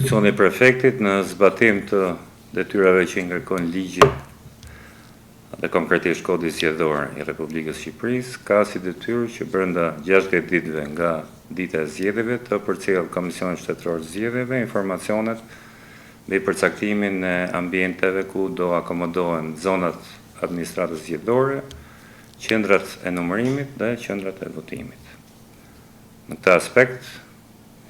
Institucioni i prefektit në zbatim të detyrave që i kërkon ligji dhe konkretisht kodi zgjedhor i Republikës Shqipërisë ka si detyrë që brenda 60 ditëve nga dita e zgjedhjeve të përcjellë Komisioni Shtetëror të Zgjedhjeve informacionet mbi përcaktimin e ambienteve ku do akomodohen zonat administratës zgjedhore, qendrat e numërimit dhe qendrat e votimit. Në këtë aspekt,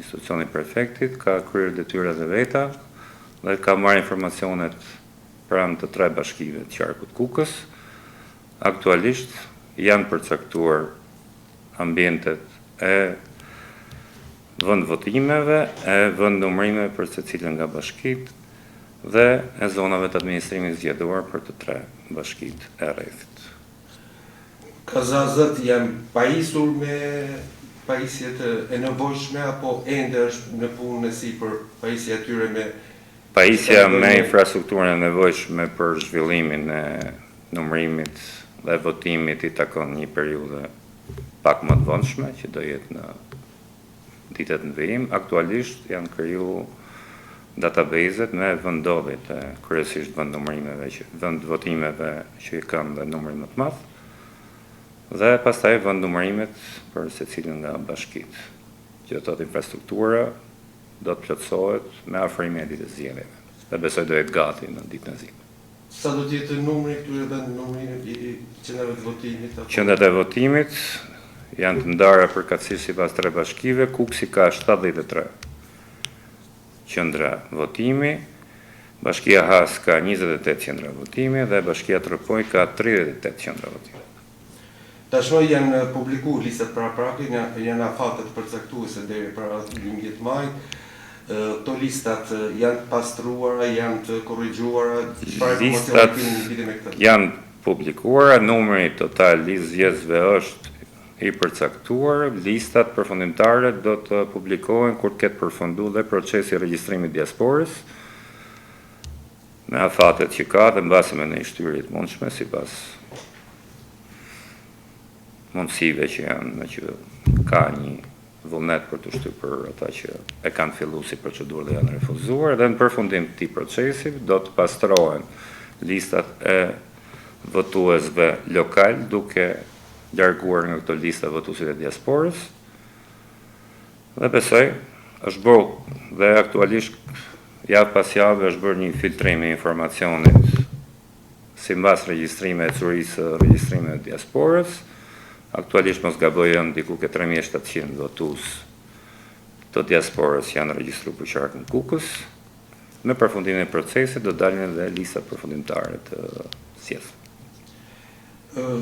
institucioni i prefektit ka kryer detyrat e veta dhe ka marrë informacionet pranë të 3 bashkive të qarkut Kukës. Aktualisht janë përcaktuar ambientet e vend votimeve, e vend numërimeve për secilën nga bashkitë dhe e zonave të administrimit zgjedhor për të 3 bashkitë e rrethit. Kazazët janë pajisur me pajisjet e nevojshme apo ende është në punë e sipër pajisja e tyre me pajisja me infrastrukturën e nevojshme për zhvillimin e numërimit dhe votimit i takon një periudhë pak më të vonshme që do jetë në ditët në vijim. Aktualisht janë kriju databazet me vendodhjet e kryesisht vend votimeve që i kanë dhe numrin më të madh dhe pastaj vend numërimet për secilën nga bashkitë. Që do të infrastruktura do të plotësohet me afrimin e ditës zgjedhjeve. Dhe besoj do jetë gati në ditën e zgjedhjeve. Sa do të jetë numri këtyre vend numërimit i qendrave të votimit? Qendrat e votimit janë të ndara përkatësisht sipas 3 bashkive, Kuksi ka 73 qendra votimi, Bashkia Has ka 28 qendra votimi dhe Bashkia Tropoj ka 38 qendra votimi. Tashmë janë publikuar listat paraprake, janë afate të përcaktuese deri para 12 majit. Këto listat janë pastruara, janë të korrigjuara, çfarë informacione keni lidhur me këtë? Janë publikuara, numri total i zgjedhësve është i përcaktuar, listat përfundimtare do të publikohen kur të ketë përfunduar dhe procesi i regjistrimit diasporës me afatet që ka dhe mbasi me një shtyrje të mundshme sipas mundësive që janë, me që ka një vullnet për të shtyr për ata që e kanë filluar si procedurë dhe janë refuzuar, dhe në përfundim të këtij procesi do të pastrohen listat e votuesve lokal duke larguar nga këto lista votuesit e diasporës. Dhe besoj është bërë dhe aktualisht javë pas javë është bërë një filtrim i informacionit sipas regjistrimeve të curisë regjistrimeve të diasporës. Aktualisht mos gaboj janë diku ke 3700 votues të diasporës janë regjistruar për qarkun Kukës. Në përfundimin e procesit do dalin edhe listat përfundimtare të zgjedhjeve.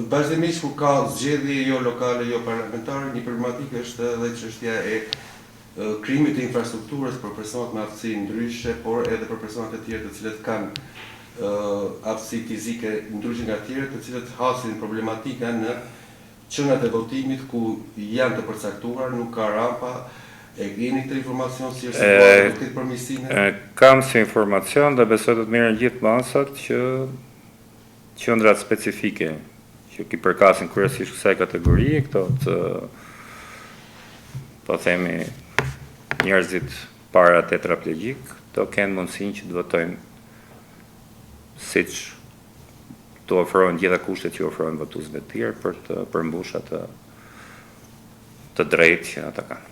Vazhdimisht kur ka zgjedhje jo lokale, jo parlamentare, një problematikë është edhe çështja e krijimit të infrastrukturës për personat me aftësi ndryshe, por edhe për personat e tjerë të cilët kanë aftësi fizike ndryshe nga të tjerë, të cilët hasin problematika në qendrat e votimit ku janë të përcaktuar, nuk ka rampa. E keni këtë informacion si është situata në këtë përmirësime? Kam si informacion dhe besoj do të merren gjithë masat që qendrat specifike që i përkasin kryesisht kësaj kategorie, këto të po themi njerëzit para tetraplegjik, do kenë mundësinë që të votojnë siç të ofrohen gjitha kushtet që ofrohen votuesve të tjerë për të përmbushur atë të drejtë që ata kanë.